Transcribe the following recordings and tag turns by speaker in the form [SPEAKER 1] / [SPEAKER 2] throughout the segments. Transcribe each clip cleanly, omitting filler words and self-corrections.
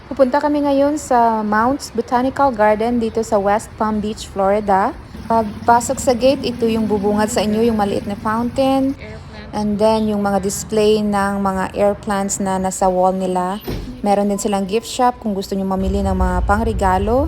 [SPEAKER 1] Pupunta kami ngayon sa Mounts Botanical Garden dito sa West Palm Beach, Florida. Pagpasok sa gate, ito yung bubungad sa inyo, yung maliit na fountain. And then, yung mga display ng mga air plants na nasa wall nila. Meron din silang gift shop kung gusto nyo mamili ng mga pangregalo.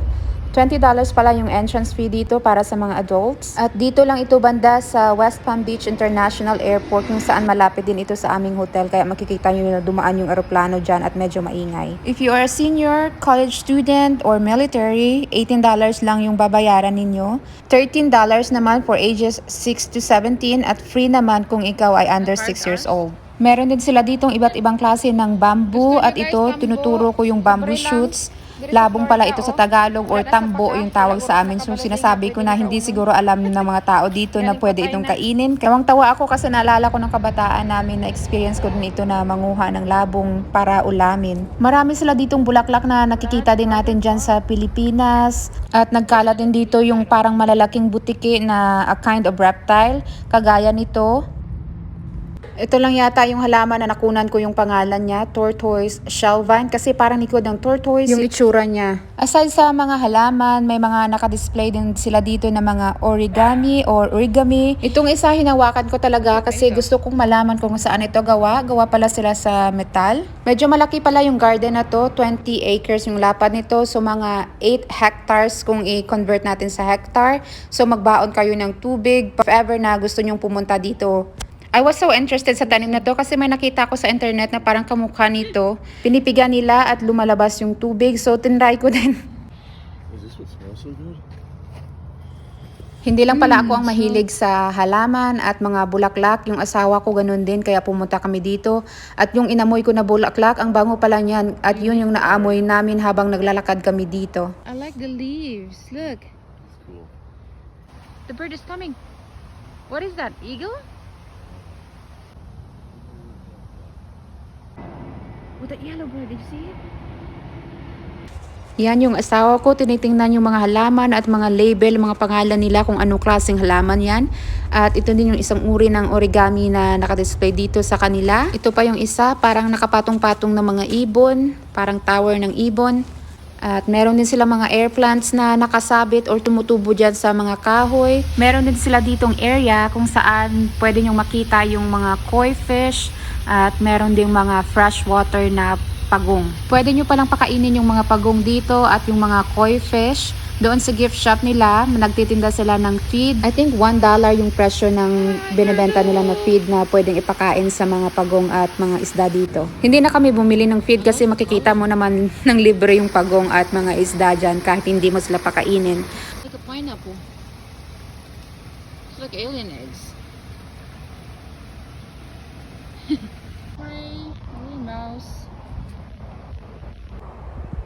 [SPEAKER 1] $20 pala yung entrance fee dito para sa mga adults. At dito lang ito banda sa West Palm Beach International Airport kung saan malapit din ito sa aming hotel. Kaya makikita nyo na dumaan yung aeroplano dyan at medyo maingay. If you are a senior, college student, or military, $18 lang yung babayaran ninyo. $13 naman for ages 6 to 17 at free naman kung ikaw ay under 6 years old. Meron din sila ditong iba't ibang klase ng bamboo at ito tinuturo ko yung bamboo shoots. Labong pala ito sa Tagalog or tambo yung tawag sa amin. So sinasabi ko na hindi siguro alam ng mga tao dito na pwede itong kainin. Kawang-tawa ako kasi naalala ko ng kabataan namin na experience ko din ito na manguha ng labong para ulamin. Marami sila ditong bulaklak na nakikita din natin dyan sa Pilipinas. At nagkalat din dito yung parang malalaking butiki na a kind of reptile. Kagaya nito. Ito lang yata yung halaman na nakunan ko yung pangalan niya, tortoise shell vine, kasi parang likod ng tortoise yung itsura niya. Aside sa mga halaman, may mga nakadisplay din sila dito na mga origami or origami. Itong isa hinawakan ko talaga kasi gusto kong malaman kung saan ito gawa. Gawa pala sila sa metal. Medyo malaki pala yung garden na to, 20 acres yung lapad nito. So mga 8 hectares kung i-convert natin sa hectare. So magbaon kayo ng tubig if ever na gusto nyong pumunta dito. I was so interested sa tanim na to kasi may nakita ko sa internet na parang kamukha nito. Pinipiga nila at lumalabas yung tubig. So, tinry ko din.
[SPEAKER 2] Is this what smells so good?
[SPEAKER 1] Hindi lang pala ako ang mahilig sa halaman at mga bulaklak. Yung asawa ko ganun din kaya pumunta kami dito. At yung inamoy ko na bulaklak, ang bango pala niyan. At yun yung naamoy namin habang naglalakad kami dito.
[SPEAKER 3] I like the leaves. Look,
[SPEAKER 2] That's cool.
[SPEAKER 3] the bird is coming. What is that? Eagle? With the yellow bird, you see it?
[SPEAKER 1] Yan yung asawa ko, tinitingnan yung mga halaman at mga label, mga pangalan nila kung anong klaseng halaman yan. At ito din yung isang uri ng origami na nakadisplay dito sa kanila. Ito pa yung isa, parang nakapatong-patong ng mga ibon, parang tower ng ibon. At meron din sila mga air plants na nakasabit or tumutubo dyan sa mga kahoy. Meron din sila ditong area kung saan pwede nyong makita yung mga koi fish at meron ding mga freshwater na pagong. Pwede nyo palang pakainin yung mga pagong dito at yung mga koi fish. Doon sa gift shop nila, nagtitinda sila ng feed. I think $1 yung presyo ng binibenta nila na feed na pwedeng ipakain sa mga pagong at mga isda dito. Hindi na kami bumili ng feed kasi makikita mo naman ng libre yung pagong at mga isda dyan kahit hindi mo sila pakainin.
[SPEAKER 3] Like a pineapple. It's like alien eggs. Hey, mouse.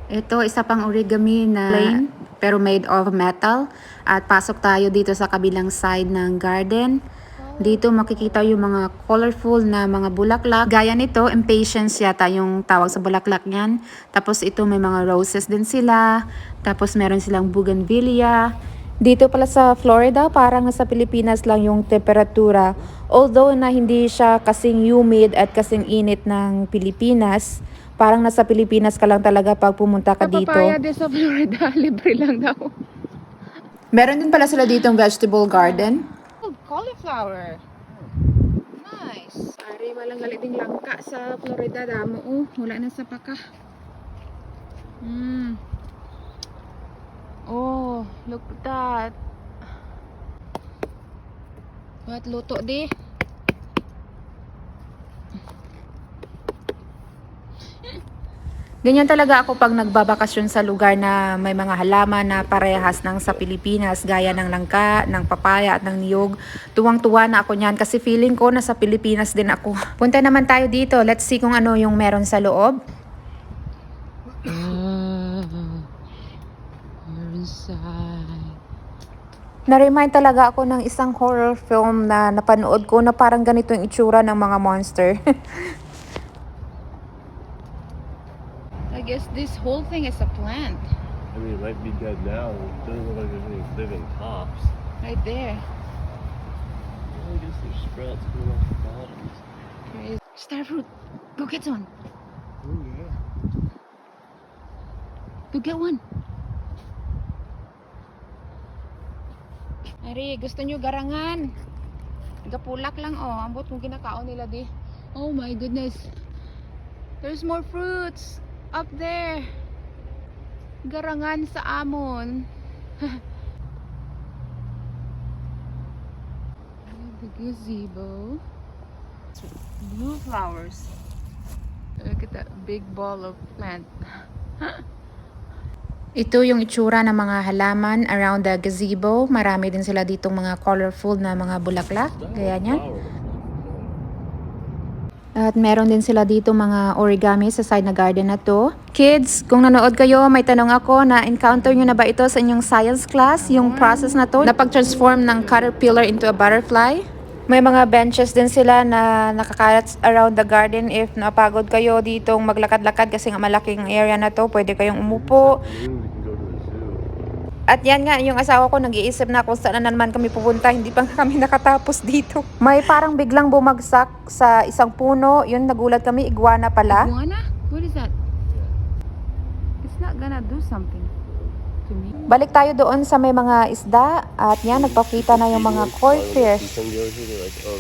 [SPEAKER 1] Ito, isa pang origami na plain pero made of metal. At pasok tayo dito sa kabilang side ng garden. Dito makikita yung mga colorful na mga bulaklak. Gaya nito, impatiens yata yung tawag sa bulaklak niyan. Tapos ito may mga roses din sila. Tapos meron silang bougainvillea. Dito pala sa Florida, parang nasa Pilipinas lang yung temperatura. Although na hindi siya kasing humid at kasing init ng Pilipinas, parang nasa Pilipinas ka lang talaga pag pumunta ka dito.
[SPEAKER 3] Papaya din sa Florida, libre lang daw.
[SPEAKER 1] Meron din pala sila ditong vegetable garden.
[SPEAKER 3] Oh, cauliflower. Nice.
[SPEAKER 1] Ari, walang galiting langka sa Florida, damo. Oh, wala na sa paka.
[SPEAKER 3] Oh, look at that. What luto di?
[SPEAKER 1] Ganyan talaga ako pag nagbabakasyon sa lugar na may mga halaman na parehas ng sa Pilipinas, gaya ng langka, ng papaya at ng niyog. Tuwang-tuwa na ako niyan kasi feeling ko nasa Pilipinas din ako. Punta naman tayo dito. Let's see kung ano yung meron sa loob.
[SPEAKER 3] You're inside.
[SPEAKER 1] Na-remind talaga ako ng isang horror film na napanood ko na parang ganito yung itsura ng mga monster.
[SPEAKER 3] I guess this whole thing is a plant.
[SPEAKER 2] I mean, it might be dead now. It doesn't look like there's any living tops.
[SPEAKER 3] Right there.
[SPEAKER 2] Well, I guess there's sprouts coming off the bottoms.
[SPEAKER 3] Crazy. Starfruit. Go get one.
[SPEAKER 2] Oh, yeah.
[SPEAKER 3] Go get one. Ari, gusto nyo garangan? Gapulak lang oh. Ambot kung kinakaon nila di. Oh my goodness. There's more fruits up there. Garangan sa amon. The gazebo. Blue flowers. Look at that big ball of plant.
[SPEAKER 1] Ito yung itsura ng mga halaman around the gazebo. Marami din sila ditong mga colorful na mga bulaklak. Gaya niyan. At meron din sila dito mga origami sa side na garden na to. Kids, kung nanood kayo, may tanong ako na encounter nyo na ba ito sa inyong science class? Yung process na to na pag-transform ng caterpillar into a butterfly? May mga benches din sila na nakakalat around the garden. If napagod kayo ditong maglakad-lakad kasi nga malaking area na to, pwede kayong umupo.
[SPEAKER 2] We can go to the zoo.
[SPEAKER 1] At yan nga, yung asawa ko nag-iisip na kung saan na naman kami pupunta. Hindi pa kami nakatapos dito. May parang biglang bumagsak sa isang puno. Yun, nagulat kami, iguana pala.
[SPEAKER 3] Iguana? What is that? It's not gonna do something to me.
[SPEAKER 1] Balik tayo doon sa may mga isda. At yan, nagpakita na yung mga koi fish.
[SPEAKER 2] Some goes here, they're like, oh,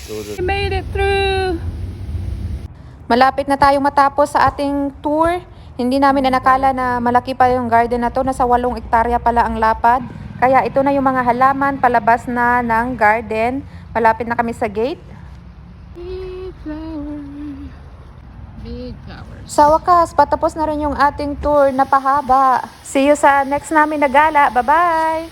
[SPEAKER 2] go to
[SPEAKER 3] We made it through!
[SPEAKER 1] Malapit na tayong matapos sa ating tour. Hindi namin na nakala na malaki pa yung garden na to. Nasa 8 hektarya pala ang lapad. Kaya ito na yung mga halaman palabas na ng garden. Malapit na kami sa gate.
[SPEAKER 3] Big flowers. Big flowers.
[SPEAKER 1] Sa wakas, patapos na rin yung ating tour na pahaba. See you sa next namin na gala. Bye-bye!